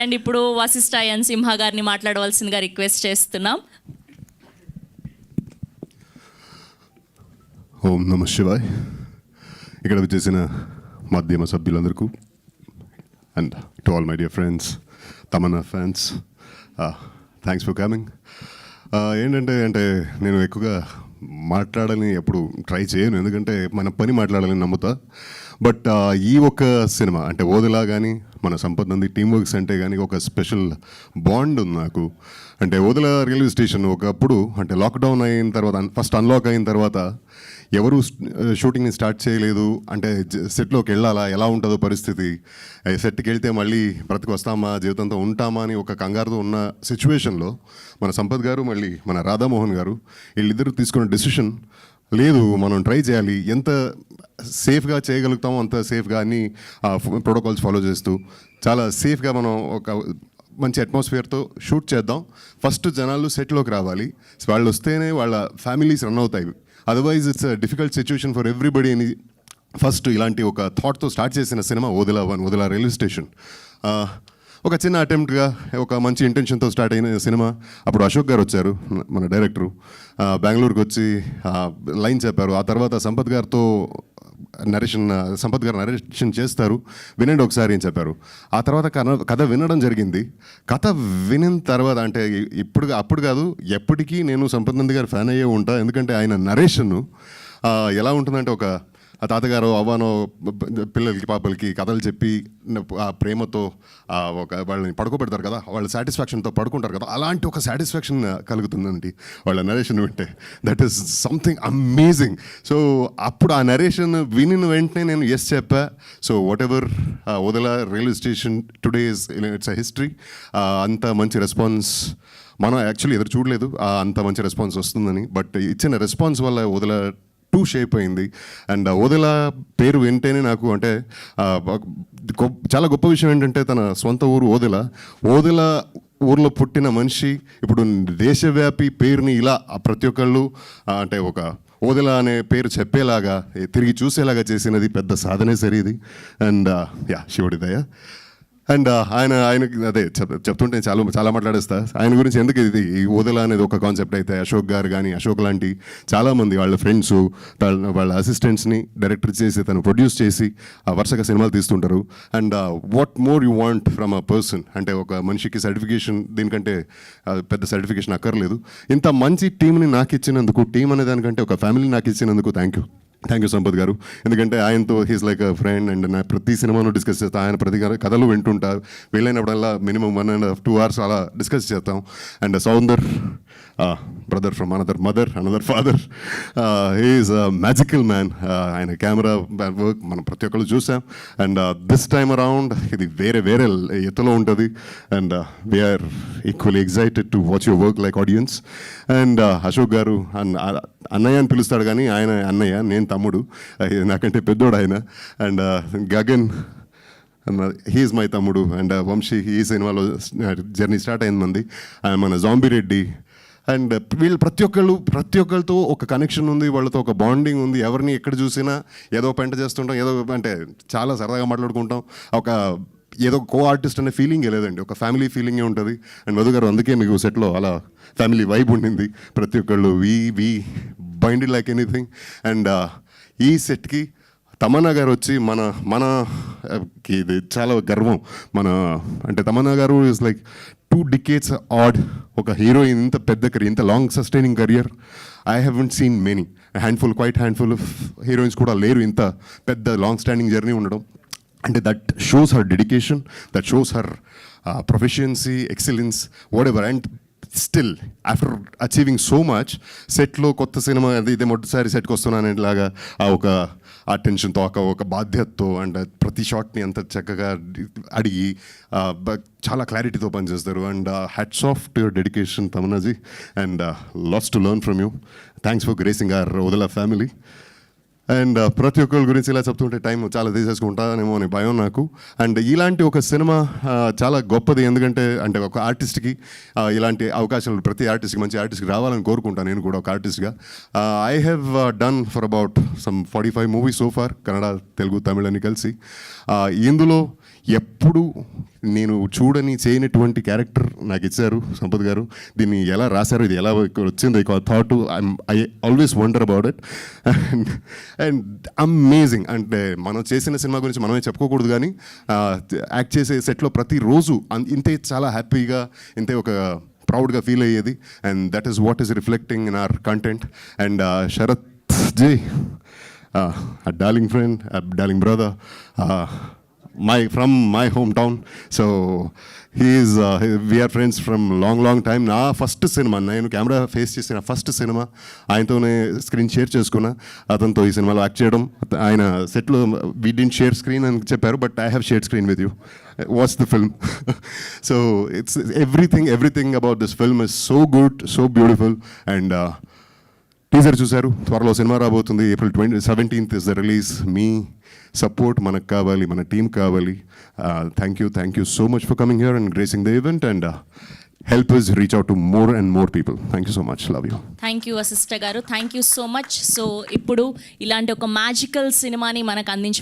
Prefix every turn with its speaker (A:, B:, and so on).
A: And ఇప్పుడు వశిష్ఠ ఎన్ సింహ గారిని మాట్లాడవలసిందిగా రిక్వెస్ట్ చేస్తున్నాం.
B: ఓం నమ శివాయ్. ఇక్కడ వచ్చేసిన మాధ్యమ సభ్యులందరికీ and to all my dear friends, Tamannaah fans, thanks for coming. ఏంటంటే నేను ఎక్కువగా మాట్లాడాలని ఎప్పుడు ట్రై చేయను, ఎందుకంటే మన పని మాట్లాడాలని నమ్ముతా. బట్ ఈ ఒక్క సినిమా అంటే ఓదెలా కానీ మన సంపత్ నంది టీమ్ వర్క్స్ అంటే కానీ ఒక స్పెషల్ బాండ్ ఉంది నాకు. అంటే ఓదెలా రైల్వే స్టేషన్ ఒకప్పుడు అంటే లాక్డౌన్ అయిన తర్వాత, ఫస్ట్ అన్లాక్ అయిన తర్వాత ఎవరు షూటింగ్ని స్టార్ట్ చేయలేదు. అంటే సెట్లోకి వెళ్ళాలా, ఎలా ఉంటుందో పరిస్థితి, సెట్కి వెళ్తే మళ్ళీ బ్రతికి వస్తామా, జీవితంతో ఉంటామా అని ఒక కంగారుతో ఉన్న సిచ్యువేషన్లో మన సంపత్ గారు మళ్ళీ మన రాధామోహన్ గారు వీళ్ళిద్దరూ తీసుకున్న డెసిషన్, లేదు మనం ట్రై చేయాలి, ఎంత సేఫ్గా చేయగలుగుతామో అంత సేఫ్గా అన్ని ప్రోటోకాల్స్ ఫాలో చేస్తూ చాలా సేఫ్గా మనం ఒక మంచి అట్మాస్ఫియర్తో షూట్ చేద్దాం. ఫస్ట్ జనాలు సెట్లోకి రావాలి, వాళ్ళు వస్తేనే వాళ్ళ ఫ్యామిలీస్ రన్ అవుతాయి. Otherwise it's difficult situation for everybody అని ఫస్ట్ ఇలాంటి ఒక థాట్తో స్టార్ట్ చేసిన సినిమా ఓదెలా రైల్వే స్టేషన్. ఒక చిన్న అటెంప్ట్గా ఒక మంచి ఇంటెన్షన్తో స్టార్ట్ అయిన సినిమా. అప్పుడు అశోక్ గారు వచ్చారు, మన డైరెక్టరు, బెంగళూరుకి వచ్చి లైన్ చెప్పారు. ఆ తర్వాత సంపత్ గారు నరేషన్ చేస్తారు, వినండి ఒకసారి అని చెప్పారు. ఆ తర్వాత కథ వినడం జరిగింది. కథ వినిన తర్వాత అంటే అప్పుడు కాదు, ఎప్పటికీ నేను సంపత్ నంది గారు ఫ్యాన్ అయ్యే ఉంటా. ఎందుకంటే ఆయన నరేషన్ ఎలా ఉంటుందంటే, ఒక తాతగారు అవ్వానో పిల్లలకి పాపలకి కథలు చెప్పి ఆ ప్రేమతో ఒక వాళ్ళని పడుకోబెడతారు కదా, వాళ్ళ సాటిస్ఫాక్షన్తో పడుకుంటారు కదా, అలాంటి ఒక సాటిస్ఫాక్షన్ కలుగుతుందండి వాళ్ళ నరేషన్ వింటే. That is something amazing. So అప్పుడు ఆ నరేషన్ వినిన వెంటనే నేను ఎస్ చెప్పా. So what ever Odela railway station today it's a history. అంత మంచి రెస్పాన్స్ మనం యాక్చువల్లీ ఎదురు చూడలేదు, అంత మంచి రెస్పాన్స్ వస్తుందని. బట్ ఇచ్చిన రెస్పాన్స్ వల్ల ఓదెలా 2 షేప్ అయింది. అండ్ ఓదెలా పేరు వింటేనే నాకు అంటే చాలా గొప్ప విషయం ఏంటంటే, తన సొంత ఊరు ఓదెలా ఊర్లో పుట్టిన మనిషి ఇప్పుడు దేశవ్యాపి పేరుని ఇలా ప్రతి ఒక్కళ్ళు అంటే ఒక ఓదెలా అనే పేరు చెప్పేలాగా తిరిగి చూసేలాగా చేసినది పెద్ద సాధనే సరిది. అండ్ శివుడి దయ. అండ్ ఆయనకి అదే చెప్తుంటే చాలా మాట్లాడేస్తా ఆయన గురించి. ఎందుకు ఇది ఈ ఓదెలా అనేది ఒక కాన్సెప్ట్ అయితే, అశోక్ గారు కానీ, అశోక్ లాంటి చాలామంది వాళ్ళ ఫ్రెండ్స్, వాళ్ళ అసిస్టెంట్స్ని డైరెక్టర్ చేసి తను ప్రొడ్యూస్ చేసి వరుసగా సినిమాలు తీస్తుంటారు. And what more you want from a person, అంటే ఒక మనిషికి సర్టిఫికేషన్, దీనికంటే పెద్ద సర్టిఫికేషన్ అక్కర్లేదు. ఇంత మంచి టీంని నాకు ఇచ్చినందుకు, టీం అనే దానికంటే ఒక ఫ్యామిలీ నాకు ఇచ్చినందుకు థ్యాంక్ యూ సంపత్ గారు. ఎందుకంటే ఆయనతో he's like a friend. And నా ప్రతి సినిమాను డిస్కస్ చేస్తాను, ఆయన ప్రతి కథలు వింటుంటారు. వెళ్ళినప్పుడల్లా మినిమం 1.5 2 hours అలా డిస్కస్ చేస్తాం. And Soundar, brother from another father, he's a magical man. ఆయన కెమెరా వర్క్ మనం ప్రతి ఒక్కళ్ళు చూసాం. అండ్ దిస్ టైమ్ అరౌండ్ ఇది వేరే ఎత్తులో ఉంటుంది. And we're equally excited to watch your work like audience. And Ashok garu అన్నయ్య అని పిలుస్తాడు, కానీ ఆయన అన్నయ్య, నేను తమ్ముడు, నాకంటే పెద్దోడు ఆయన. అండ్ గగన్ హీఈస్ మై తమ్ముడు. అండ్ వంశీ ఈ సినిమాలో జర్నీ స్టార్ట్ అయింది మంది. మన జాంబీ రెడ్డి. అండ్ వీళ్ళు ప్రతి ఒక్కరితో ఒక కనెక్షన్ ఉంది, వాళ్ళతో ఒక బాండింగ్ ఉంది. ఎవరిని ఎక్కడ చూసినా ఏదో పెంట చేస్తుంటాం, ఏదో అంటే చాలా సరదాగా మాట్లాడుకుంటాం. ఏదో కో ఆర్టిస్ట్ అనే ఫీలింగే లేదండి, ఒక ఫ్యామిలీ ఫీలింగే ఉంటుంది. అండ్ మధు గారు, అందుకే మీకు సెట్లో అలా ఫ్యామిలీ వైబ్ ఉండింది. ప్రతి ఒక్కళ్ళు వి బైండెడ్ లైక్ ఎనీథింగ్. అండ్ ఈ సెట్కి తమన్నా గారు వచ్చి మనకి ఇది చాలా గర్వం. అంటే Tamannaah garu is like 2 decades odd ఒక హీరోయిన్, ఇంత పెద్ద కెరీర్, ఇంత long sustaining career I haven't seen many. Quite handful of heroines కూడా లేరు ఇంత పెద్ద లాంగ్ స్టాండింగ్ జర్నీ ఉండడం. అంటే that shows her dedication, that shows her proficiency, excellence, whatever. And still after achieving so much, సెట్లో కొత్త cinema ఇదే మొదటిసారి సెట్కి వస్తున్నాను ఇలాగా ఒక ఆ టెన్షన్తో, ఒక బాధ్యతతో, అండ్ ప్రతి షాట్ని అంత చక్కగా అడిగి చాలా క్లారిటీతో పనిచేస్తారు. And hats off to your dedication Tamannaji. And lots to learn from you. Thanks for gracing our Odela family. అండ్ ప్రతి ఒక్కరి గురించి ఇలా చెప్తుంటే టైం చాలా తీసేసుకుంటానేమో అని భయం నాకు. అండ్ ఇలాంటి ఒక సినిమా చాలా గొప్పది, ఎందుకంటే అంటే ఒక ఆర్టిస్ట్కి ఇలాంటి అవకాశాలు ప్రతి ఆర్టిస్ట్కి, మంచి ఆర్టిస్ట్కి రావాలని కోరుకుంటాను నేను కూడా ఒక ఆర్టిస్ట్గా. I have done for about some 45 movies so far, Kannada, Telugu, Tamil అని కలిసి. ఇందులో ఎప్పుడు నేను చూడని చేయనటువంటి క్యారెక్టర్ నాకు ఇచ్చారు సంపత్ గారు. దీన్ని ఎలా రాశారు, ఇది ఎలా వచ్చింది thought, I always wonder about it. And amazing. అంటే మనం చేసిన సినిమా గురించి మనమే చెప్పుకోకూడదు, కానీ యాక్ట్ చేసే సెట్లో ప్రతిరోజు ఇంతే చాలా హ్యాపీగా, ఇంతే ఒక ప్రౌడ్గా ఫీల్ అయ్యేది. And that is what is reflecting in our content. And Sharath ji, a darling friend, a darling brother, from my hometown. So we are friends from long time. నా ఫస్ట్ సినిమా, నేను కెమెరా ఫేస్ చేసిన first cinema ఆయనతోనే screen share చేసుకున్నా. అతనితో ఈ సినిమాలో act చేయడం, ఆయన సెట్లో వీ డింట్ షేర్ స్క్రీన్ అని చెప్పారు, but I have shared screen with you. Watch the film. So it's everything about this film is so good, so beautiful. And teaser చూశారు, త్వరలో సినిమా రాబోతుంది. April 17th is the release. Me support మనకు కావాలి, మన team కావాలి. Thank you so much for coming here and gracing the event and help us reach out to more and more people. Thank you so much. Love you.
A: Thank you Vashishtha గారు, thank you so much. So ఇప్పుడు ఇలాంటి ఒక magical సినిమాని మనకు అందించి